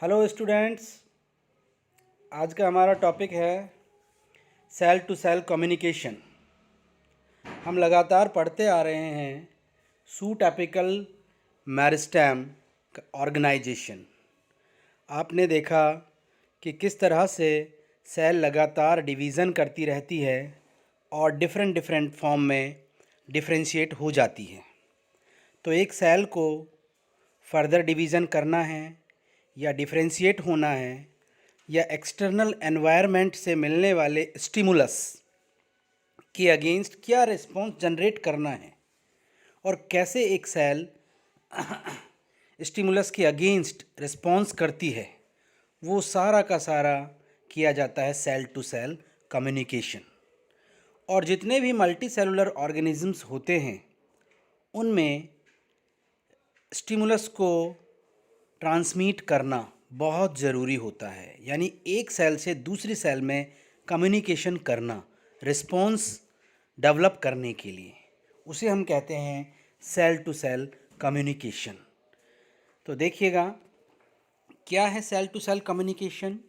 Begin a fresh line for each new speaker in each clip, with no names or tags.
Hello students. आज का हमारा टॉपिक है सेल टू सेल कम्युनिकेशन। हम लगातार पढ़ते आ रहे हैं सूट एपिकल मेरिस्टेम ऑर्गेनाइजेशन। आपने देखा कि किस तरह से सेल लगातार डिवीज़न करती रहती है और डिफरेंट डिफरेंट फॉर्म में डिफरेंशिएट हो जाती है। तो एक सेल को फर्दर डिवीज़न करना है या डिफरेंशिएट होना है या एक्सटर्नल एनवायरनमेंट से मिलने वाले स्टिमुलस के अगेंस्ट क्या रिस्पॉन्स जनरेट करना है और कैसे एक सेल स्टिमुलस के अगेंस्ट रिस्पॉन्स करती है, वो सारा का सारा किया जाता है सेल टू सेल कम्युनिकेशन। और जितने भी मल्टी सेलुलर ऑर्गेनिजम्स होते हैं उनमें स्टिमुलस को ट्रांसमिट करना बहुत ज़रूरी होता है, यानी एक सेल से दूसरी सेल में कम्युनिकेशन करना रिस्पॉन्स डेवलप करने के लिए, उसे हम कहते हैं सेल टू सेल कम्युनिकेशन। तो देखिएगा क्या है cell to cell communication.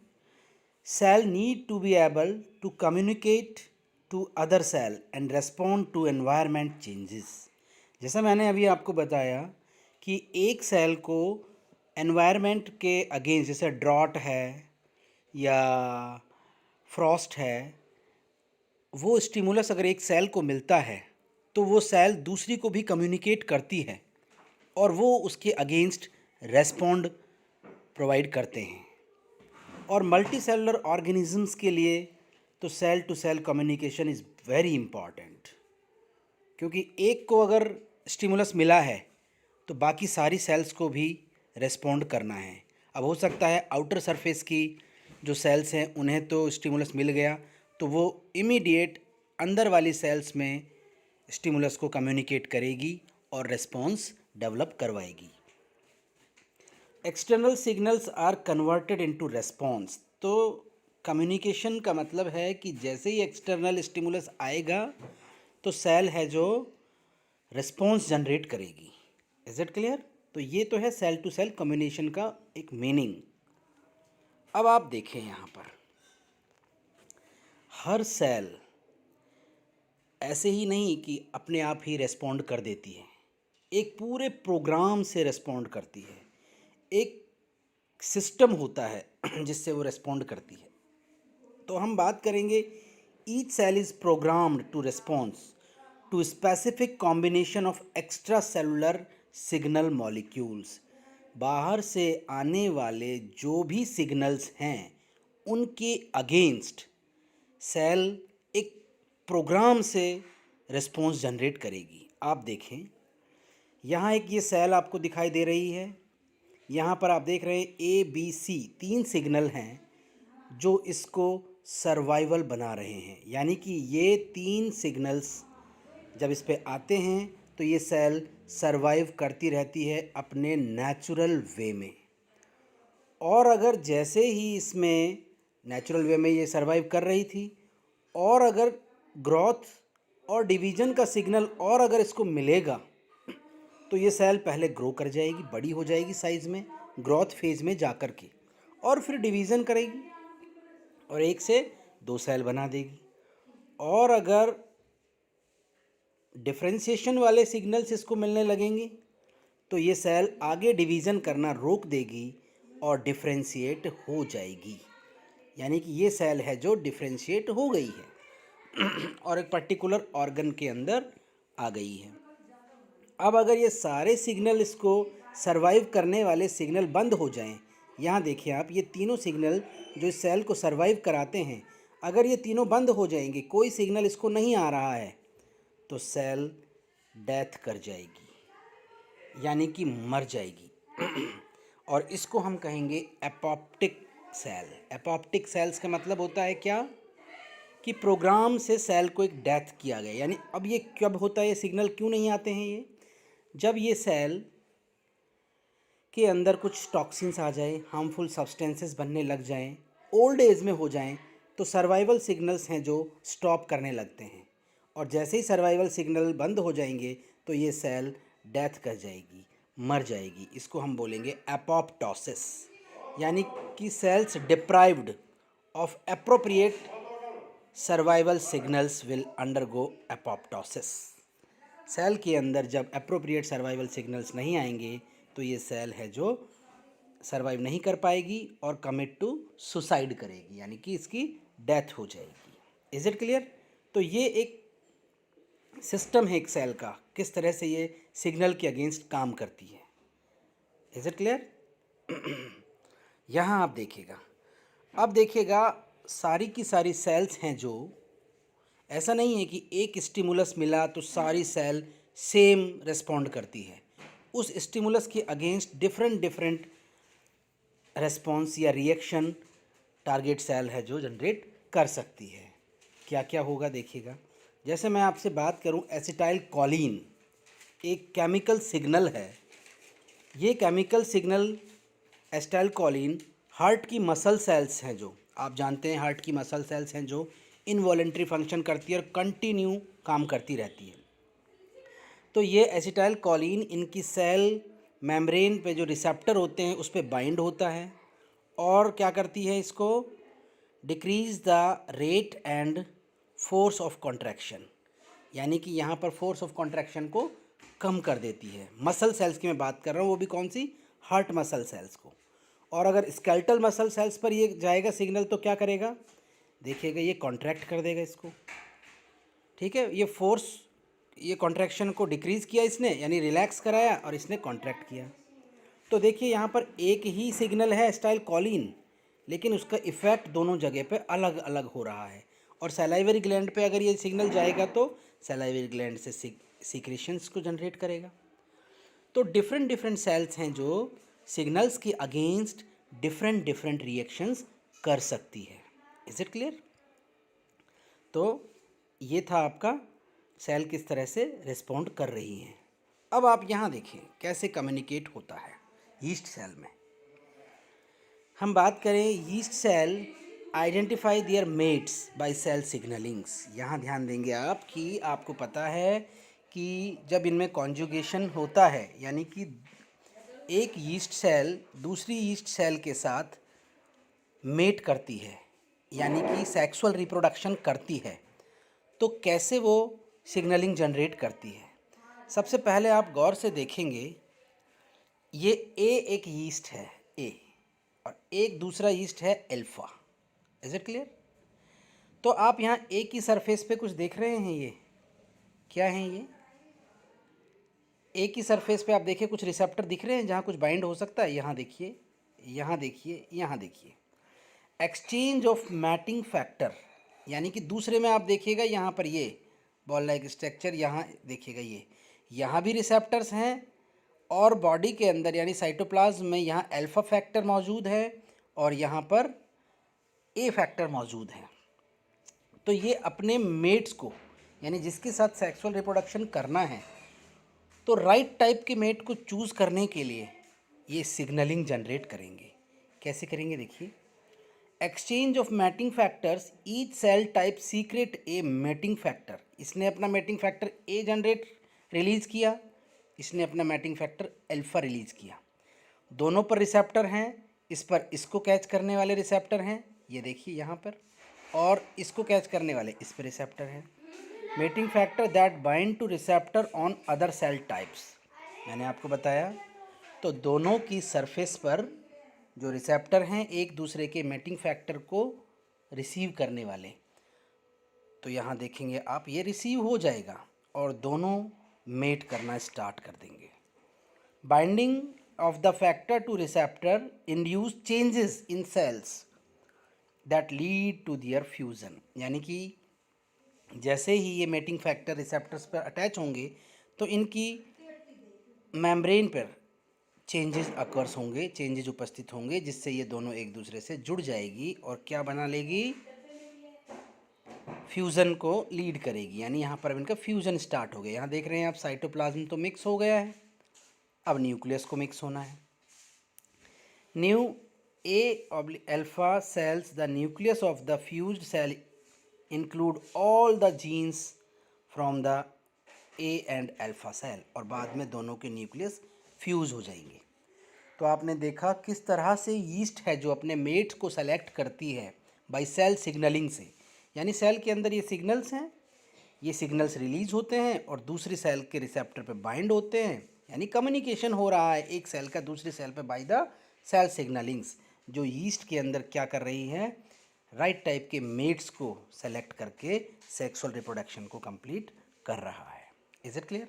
Cell need to be able to communicate to other cell and respond to environment changes. जैसा मैंने अभी आपको बताया कि एक सेल को एनवायरनमेंट के अगेंस्ट, जैसे ड्रॉट है या फ्रॉस्ट है, वो स्टिमुलस अगर एक सेल को मिलता है तो वो सेल दूसरी को भी कम्युनिकेट करती है और वो उसके अगेंस्ट रेस्पॉन्ड प्रोवाइड करते हैं। और मल्टी सेलुलर ऑर्गेनिजम्स के लिए तो cell to cell communication is very important, क्योंकि एक को अगर स्टिमुलस मिला है तो बाकी सारी सेल्स को भी रेस्पॉन्ड करना है। अब हो सकता है आउटर सरफेस की जो सेल्स हैं उन्हें तो स्टिमुलस मिल गया तो वो इमीडिएट अंदर वाली सेल्स में स्टिमुलस को कम्युनिकेट करेगी और रेस्पॉन्स डेवलप करवाएगी। External signals are converted into response. तो कम्युनिकेशन का मतलब है कि जैसे ही एक्सटर्नल स्टिमुलस आएगा तो सेल है जो रिस्पॉन्स जनरेट करेगी। Is it clear? तो ये तो है सेल टू सेल कम्युनिकेशन का एक मीनिंग। अब आप देखें यहाँ पर हर सेल ऐसे ही नहीं कि अपने आप ही रेस्पॉन्ड कर देती है, एक पूरे प्रोग्राम से रेस्पॉन्ड करती है। एक सिस्टम होता है जिससे वो रेस्पॉन्ड करती है। तो हम बात करेंगे each cell is programmed to response to specific combination of extra cellular signal molecules. बाहर से आने वाले जो भी सिग्नल्स हैं उनके अगेंस्ट सेल एक प्रोग्राम से रिस्पॉन्स जनरेट करेगी। आप देखें यहाँ एक ये सेल आपको दिखाई दे रही है, यहाँ पर आप देख रहे हैं ABC 3 सिग्नल हैं जो इसको सर्वाइवल बना रहे हैं। यानी कि ये 3 सिग्नल्स जब इस पे आते हैं तो ये सेल सर्वाइव करती रहती है अपने नेचुरल वे में। और अगर जैसे ही इसमें नेचुरल वे में ये सर्वाइव कर रही थी और अगर ग्रोथ और डिवीज़न का सिग्नल और अगर इसको मिलेगा तो ये सेल पहले ग्रो कर जाएगी, बड़ी हो जाएगी साइज़ में, ग्रोथ फेज़ में जा कर के, और फिर डिवीज़न करेगी और 1 से 2 सेल बना देगी। और अगर डिफरेंशिएशन वाले सिग्नल्स इसको मिलने लगेंगे तो ये सेल आगे डिवीज़न करना रोक देगी और डिफरेंशिएट हो जाएगी। यानी कि ये सेल है जो डिफरेंशिएट हो गई है और एक पर्टिकुलर ऑर्गन के अंदर आ गई है। अब अगर ये सारे सिग्नल इसको सरवाइव करने वाले सिग्नल बंद हो जाएं, यहाँ देखिए आप, ये तीनों सिग्नल जो इस सेल को सरवाइव कराते हैं, अगर ये तीनों बंद हो जाएंगे, कोई सिग्नल इसको नहीं आ रहा है, तो सेल डेथ कर जाएगी, यानी कि मर जाएगी और इसको हम कहेंगे एपोप्टिक सेल। एपोप्टिक सेल्स का मतलब होता है क्या कि प्रोग्राम से सेल को एक डेथ किया गया। यानी अब ये कब होता है, ये सिग्नल क्यों नहीं आते हैं, ये जब ये सेल के अंदर कुछ टॉक्सिन्स आ जाए, हार्मफुल सब्सटेंसेस बनने लग जाएं, ओल्ड एज में हो जाएं, तो सर्वाइवल सिग्नल्स हैं जो स्टॉप करने लगते हैं। और जैसे ही सर्वाइवल सिग्नल बंद हो जाएंगे तो ये सेल डेथ कर जाएगी, मर जाएगी। इसको हम बोलेंगे एपोप्टोसिस, यानी कि cells deprived of appropriate survival signals will undergo apoptosis. Cell के अंदर जब एप्रोप्रिएट सर्वाइवल सिग्नल्स नहीं आएंगे तो ये सेल है जो सर्वाइव नहीं कर पाएगी और कमिट टू सुसाइड करेगी, यानी कि इसकी डेथ हो जाएगी। Is it clear? तो ये एक सिस्टम है एक सेल का, किस तरह से ये सिग्नल के अगेंस्ट काम करती है। Is it clear? यहाँ आप देखिएगा, अब देखिएगा सारी की सारी सेल्स हैं जो, ऐसा नहीं है कि एक स्टिमुलस मिला तो सारी सेल सेम रिस्पॉन्ड करती है। उस स्टिमुलस के अगेंस्ट डिफरेंट डिफरेंट रेस्पॉन्स या रिएक्शन टारगेट सेल है जो जनरेट कर सकती है। क्या क्या होगा देखिएगा। जैसे मैं आपसे बात करूं, एसिटाइल कोलिन एक केमिकल सिग्नल है। ये chemical signal acetyl choline heart की मसल सेल्स हैं, जो आप जानते हैं हार्ट की मसल सेल्स हैं जो इनवॉलेंट्री फंक्शन करती है और कंटिन्यू काम करती रहती है। तो ये एसिटाइल कोलिन इनकी सेल मेम्ब्रेन पे जो रिसेप्टर होते हैं उस पर बाइंड होता है और क्या करती है, इसको decrease the rate and force of contraction, यानी कि यहाँ पर फोर्स ऑफ कॉन्ट्रैक्शन को कम कर देती है। मसल सेल्स की मैं बात कर रहा हूँ, वो भी कौन सी, हार्ट मसल सेल्स को। और अगर स्केलेटल मसल सेल्स पर ये जाएगा सिग्नल तो क्या करेगा, देखिएगा ये कॉन्ट्रैक्ट कर देगा इसको। ठीक है, ये फोर्स, ये कॉन्ट्रैक्शन को डिक्रीज़ किया इसने, यानी रिलैक्स कराया, और इसने कॉन्ट्रैक्ट किया। तो देखिए यहाँ पर एक ही सिग्नल है एसिटाइल कोलिन, लेकिन उसका इफ़ेक्ट दोनों जगह पे अलग अलग हो रहा है। और सैलाइवरी ग्लैंड पे अगर ये सिग्नल जाएगा तो सैलाइवरी ग्लैंड से सीक्रेशंस को जनरेट करेगा। तो डिफरेंट डिफरेंट सेल्स हैं जो सिग्नल्स के अगेंस्ट डिफरेंट डिफरेंट रिएक्शंस कर सकती है। Is it clear? तो ये था आपका सेल किस तरह से रिस्पॉन्ड कर रही हैं। अब आप यहाँ देखें कैसे कम्युनिकेट होता है यीस्ट सेल में। हम बात करें yeast cell identify their mates by cell signallings. यहाँ ध्यान देंगे आप कि आपको पता है कि जब इनमें कॉन्जुगेशन होता है, यानी कि एक यीस्ट सेल दूसरी यीस्ट सेल के साथ मेट करती है, यानी कि सेक्सुअल रिप्रोडक्शन करती है, तो कैसे वो सिग्नलिंग जनरेट करती है। सबसे पहले आप गौर से देखेंगे, ये ए एक यीस्ट है ए, और एक दूसरा यीस्ट है एल्फा। Is it clear? तो आप यहाँ ए की सरफेस पे कुछ देख रहे हैं, ये क्या है, ये ए की सरफेस पे आप देखिए कुछ रिसेप्टर दिख रहे हैं जहाँ कुछ बाइंड हो सकता है। यहाँ देखिए, यहाँ देखिए, यहाँ देखिए, एक्सचेंज ऑफ मैटिंग फैक्टर, यानी कि दूसरे में आप देखिएगा यहाँ पर ये बॉल लाइक स्ट्रक्चर, यहाँ देखिएगा ये, यहाँ भी रिसेप्टर्स हैं और बॉडी के अंदर यानी साइटोप्लाज्म में यहाँ अल्फा फैक्टर मौजूद है और यहाँ पर ए फैक्टर मौजूद है। तो ये अपने मेट्स को, यानी जिसके साथ सेक्सुअल रिप्रोडक्शन करना है, तो राइट टाइप के मेट को चूज़ करने के लिए ये सिग्नलिंग जनरेट करेंगे। कैसे करेंगे देखिए, exchange of mating factors, each cell type secrete a mating factor. इसने अपना mating factor a generate release किया, इसने अपना मैटिंग फैक्टर अल्फा रिलीज़ किया। दोनों पर रिसेप्टर हैं, इस पर इसको कैच करने वाले रिसेप्टर हैं, ये देखिए यहाँ पर, और इसको कैच करने वाले इस पर रिसेप्टर हैं। Mating factor that bind to receptor on other cell types, मैंने आपको बताया। तो दोनों की सरफेस पर जो रिसेप्टर हैं एक दूसरे के मेटिंग फैक्टर को रिसीव करने वाले, तो यहाँ देखेंगे आप ये रिसीव हो जाएगा और दोनों मेट करना स्टार्ट कर देंगे। Binding of the factor to receptor induce changes in cells that lead to their fusion, यानी कि जैसे ही ये मेटिंग फैक्टर रिसेप्टर्स पर अटैच होंगे तो इनकी मेम्ब्रेन पर चेंजेस अकर्स होंगे, चेंजेस उपस्थित होंगे, जिससे ये दोनों एक दूसरे से जुड़ जाएगी और क्या बना लेगी, फ्यूज़न को लीड करेगी। यानी यहाँ पर इनका फ्यूज़न स्टार्ट हो गया। यहाँ देख रहे हैं आप साइटोप्लाज्म तो मिक्स हो गया है, अब न्यूक्लियस को मिक्स होना है। New a alpha cells, the nucleus of the fused cell include all the genes from the a and alpha cell, और बाद में दोनों के न्यूक्लियस फ्यूज़ हो जाएंगे। तो आपने देखा किस तरह से यीस्ट है जो अपने मेट्स को सेलेक्ट करती है बाय सेल सिग्नलिंग से। यानी सेल के अंदर ये सिग्नल्स हैं, ये सिग्नल्स रिलीज होते हैं और दूसरी सेल के रिसेप्टर पे बाइंड होते हैं, यानी कम्युनिकेशन हो रहा है एक सेल का दूसरी सेल पे बाय द सेल सिग्नलिंग्स, जो यीस्ट के अंदर क्या कर रही है, राइट टाइप के मेट्स को सेलेक्ट करके सेक्सुअल रिप्रोडक्शन को कंप्लीट कर रहा है। Is it clear?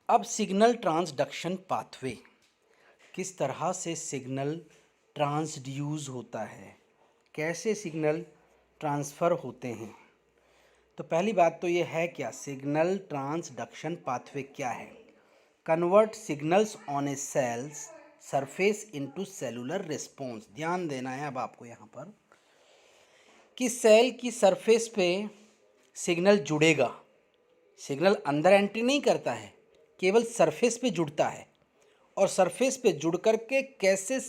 अब सिग्नल ट्रांसडक्शन पाथवे, किस तरह से सिग्नल ट्रांसड्यूस होता है, कैसे सिग्नल ट्रांसफ़र होते हैं। तो पहली बात तो ये है क्या सिग्नल ट्रांसडक्शन पाथवे क्या है? Convert signals on a cells surface into cellular response. ध्यान देना है अब आपको यहाँ पर कि सेल की सरफेस पे सिग्नल जुड़ेगा, सिग्नल अंदर एंट्री नहीं करता है, केवल सरफेस पे जुड़ता है, और सरफेस पे जुड़ करके कैसे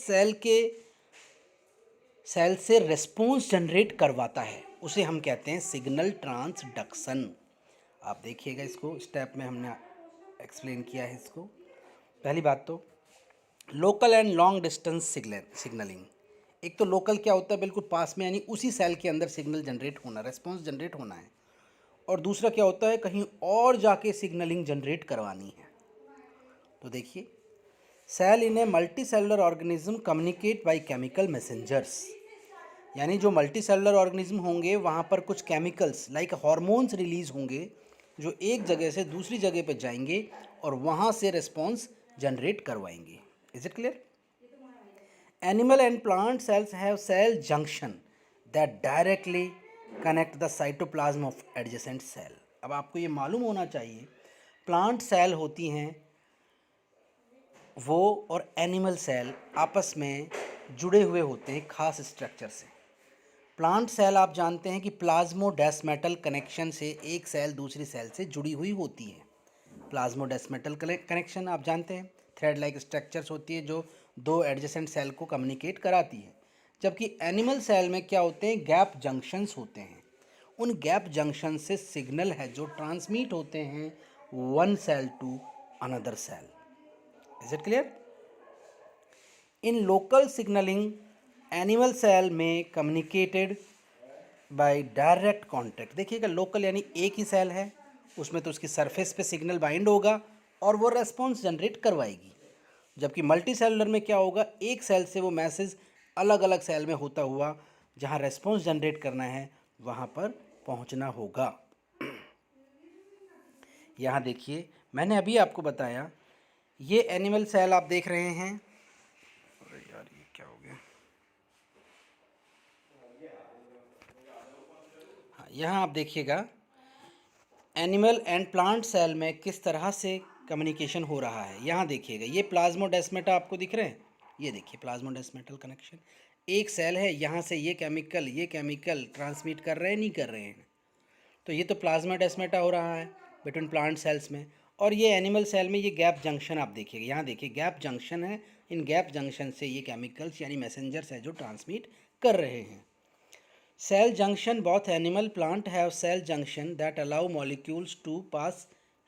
सेल से रिस्पॉन्स जनरेट करवाता है उसे हम कहते हैं सिग्नल ट्रांसडक्शन। आप देखिएगा इसको, स्टेप में हमने एक्सप्लेन किया है इसको। पहली बात तो local and long distance signalling. एक तो लोकल क्या होता है, बिल्कुल पास में, यानी उसी सेल के अंदर सिग्नल जनरेट होना, रेस्पॉन्स जनरेट होना है। और दूसरा क्या होता है, कहीं और जाके सिग्नलिंग जनरेट करवानी है। तो देखिए, cell in a multi cellular organism communicate by chemical messengers. यानी जो मल्टी सेलुलर ऑर्गेनिज्म होंगे वहाँ पर कुछ केमिकल्स लाइक हार्मोन्स रिलीज होंगे जो एक जगह से दूसरी जगह पे जाएंगे और वहाँ से रिस्पॉन्स जनरेट करवाएंगे। Is it clear? Animal and plant cells have cell junction that directly connect the cytoplasm of adjacent cell। अब आपको ये मालूम होना चाहिए, प्लांट सेल होती हैं वो और एनिमल सेल आपस में जुड़े हुए होते हैं खास स्ट्रक्चर से। प्लांट सेल आप जानते हैं कि प्लाज्मोडेस्मेटल कनेक्शन से एक सेल दूसरी सेल से जुड़ी हुई होती है। प्लाज्मोडेस्मेटल कनेक्शन आप जानते हैं, थ्रेड लाइक स्ट्रक्चर्स होती है जो दो एडजेसेंट सेल को कम्युनिकेट कराती है। जबकि एनिमल सेल में क्या होते हैं, गैप जंक्शंस होते हैं। उन गैप जंक्शन से सिग्नल है जो ट्रांसमिट होते हैं one cell to another cell. Is it clear? In local signalling animal cell में कम्युनिकेटेड बाय डायरेक्ट कॉन्टैक्ट। देखिएगा, लोकल यानी एक ही सेल है, उसमें तो उसकी सरफेस पे सिग्नल बाइंड होगा और वो रेस्पॉन्स जनरेट करवाएगी। जबकि मल्टी सेलुलर में क्या होगा, एक सेल से वो मैसेज अलग अलग सेल में होता हुआ जहाँ रेस्पॉन्स जनरेट करना है वहाँ पर पहुँचना होगा। यहाँ देखिए, मैंने अभी आपको बताया ये एनिमल सेल आप देख रहे हैं। अरे यार, ये क्या हो गया? हाँ, यहाँ आप देखिएगा एनिमल एंड प्लांट सेल में किस तरह से कम्युनिकेशन हो रहा है। यहाँ देखिएगा, ये प्लाज्मोडेस्मेटा आपको दिख रहे हैं, ये देखिए प्लाज्मोडेस्मेटल कनेक्शन। एक सेल है, यहाँ से ये केमिकल ट्रांसमिट कर रहे हैं, नहीं कर रहे हैं, तो ये तो प्लाज्मोडेस्मेटा हो रहा है बिटवीन प्लांट सेल्स में। और ये एनिमल सेल में ये गैप जंक्शन आप देखिएगा, यहाँ देखिए गैप जंक्शन है, इन गैप जंक्शन से ये केमिकल्स यानी मैसेंजर्स है जो ट्रांसमिट कर रहे हैं। Cell junction, both animal plant have cell junction that allow molecules to pass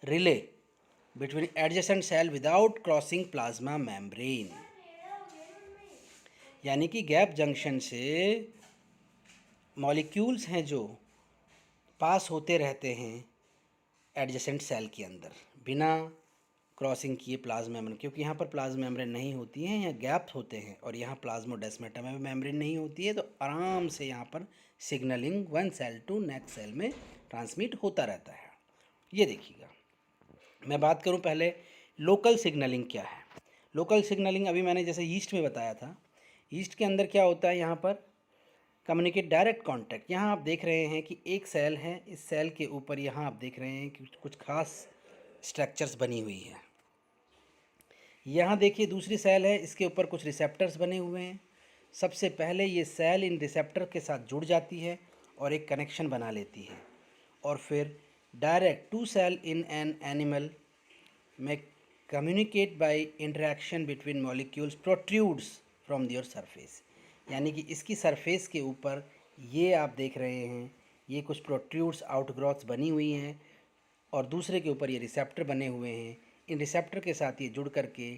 relay between adjacent cell without crossing plasma membrane। यानी कि गैप जंक्शन से मॉलिक्यूल्स हैं जो पास होते रहते हैं एडजेसेंट सेल के अंदर बिना क्रॉसिंग किए प्लाज्मा मेम्ब्रेन, क्योंकि यहाँ पर प्लाज्मा मेम्ब्रेन नहीं होती है, यहाँ गैप होते हैं, और यहाँ प्लाज्मोडेस्मेटा में मेम्ब्रेन नहीं होती है, तो आराम से यहाँ पर signalling one cell to next cell में ट्रांसमिट होता रहता है। ये देखिएगा, मैं बात करूँ पहले लोकल सिग्नलिंग क्या है। लोकल सिग्नलिंग अभी मैंने जैसे ईस्ट में बताया था, ईस्ट के अंदर क्या होता है, यहाँ पर कम्युनिकेट डायरेक्ट कॉन्टैक्ट। यहाँ आप देख रहे हैं कि एक सेल है, इस सेल के ऊपर यहाँ आप देख रहे हैं कि कुछ खास स्ट्रक्चर्स बनी हुई है। यहाँ देखिए दूसरी सेल है, इसके ऊपर कुछ रिसेप्टर्स बने हुए हैं। सबसे पहले ये सेल इन रिसेप्टर के साथ जुड़ जाती है और एक कनेक्शन बना लेती है, और फिर direct to cell in an animal में communicate by interaction between molecules protrudes from their surface. यानी कि इसकी सरफेस के ऊपर ये आप देख रहे हैं, ये कुछ प्रोट्रूड्स आउटग्रोथ्स बनी हुई हैं, और दूसरे के ऊपर ये रिसेप्टर बने हुए हैं। इन रिसेप्टर के साथ ये जुड़ करके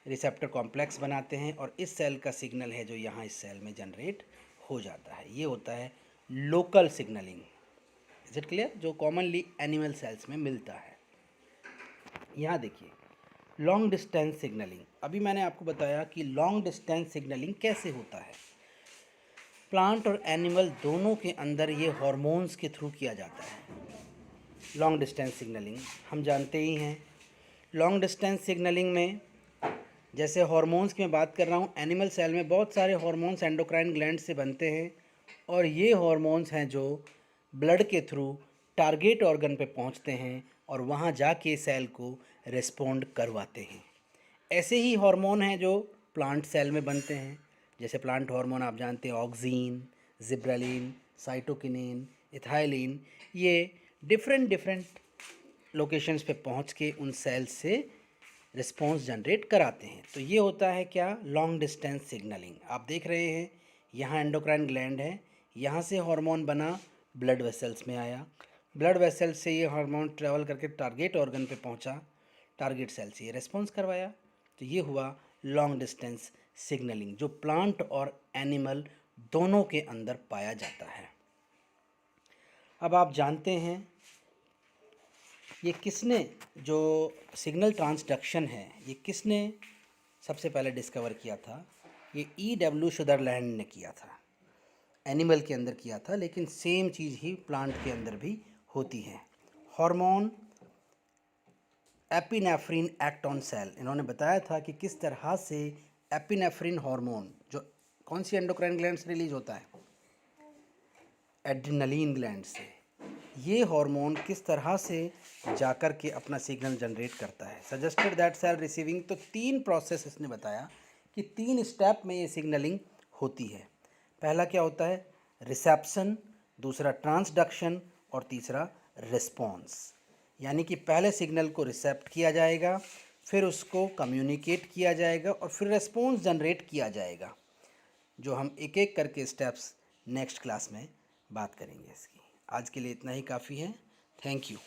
रिसेप्टर कॉम्प्लेक्स बनाते हैं और इस सेल का सिग्नल है जो यहाँ इस सेल में जनरेट हो जाता है। ये होता है local signalling. Is it clear? जो कॉमनली एनिमल सेल्स में मिलता है। यहाँ देखिए लॉन्ग डिस्टेंस सिग्नलिंग। अभी मैंने आपको बताया कि लॉन्ग डिस्टेंस सिग्नलिंग कैसे होता है। प्लांट और एनिमल दोनों के अंदर ये हॉर्मोन्स के थ्रू किया जाता है। लॉन्ग डिस्टेंस सिग्नलिंग हम जानते ही हैं। लॉन्ग डिस्टेंस सिग्नलिंग में जैसे हॉर्मोन्स की मैं बात कर रहा हूँ, एनिमल सेल में बहुत सारे हॉर्मोन्स एंडोक्राइन ग्लैंड से बनते हैं और ये हॉर्मोन्स हैं जो ब्लड के थ्रू टारगेट ऑर्गन पे पहुँचते हैं और वहाँ जाके सेल को रिस्पोंड करवाते हैं। ऐसे ही हार्मोन हैं जो प्लांट सेल में बनते हैं। जैसे प्लांट हार्मोन आप जानते हैं ऑक्सीन, जिब्रेलिन, साइटोकिनिन, इथाइलिन। ये डिफरेंट लोकेशंस पे पहुंच के उन सेल्स से रिस्पॉन्स जनरेट कराते हैं। तो ये होता है क्या? Long distance signalling. आप देख रहे हैं यहाँ एंडोक्राइन ग्लैंड है, यहाँ से हार्मोन बना, ब्लड वेसल्स में आया, ब्लड वेसल्स से ये हार्मोन ट्रेवल करके टारगेट ऑर्गन पे पहुँचा, टारगेट सेल से ये रिस्पॉन्स करवाया। तो ये हुआ लॉन्ग डिस्टेंस सिग्नलिंग जो प्लांट और एनिमल दोनों के अंदर पाया जाता है। अब आप जानते हैं ये किसने, जो सिग्नल ट्रांसडक्शन है, ये किसने सबसे पहले डिस्कवर किया था? ये E.W. शुदरलैंड ने किया था। एनिमल के अंदर किया था, लेकिन सेम चीज़ ही प्लांट के अंदर भी होती है। Hormone epinephrine act on sale. इन्होंने बताया था कि किस तरह से एपिनेफ्रिन हार्मोन जो कौन सी एंडोक्राइन ग्लैंड से रिलीज होता है? एड्रिनलिन ग्लैंड से। ये हार्मोन किस तरह से जाकर के अपना सिग्नल जनरेट करता है। Suggested that cell receiving. तो 3 प्रोसेस इसने बताया कि 3 स्टेप में ये सिग्नलिंग होती है। पहला क्या होता है? रिसेप्शन, दूसरा ट्रांसडक्शन और तीसरा रिस्पॉन्स। यानी कि पहले सिग्नल को रिसेप्ट किया जाएगा, फिर उसको कम्युनिकेट किया जाएगा और फिर रिस्पॉन्स जनरेट किया जाएगा, जो हम एक एक करके स्टेप्स नेक्स्ट क्लास में बात करेंगे इसकी। आज के लिए इतना ही काफ़ी है। Thank you.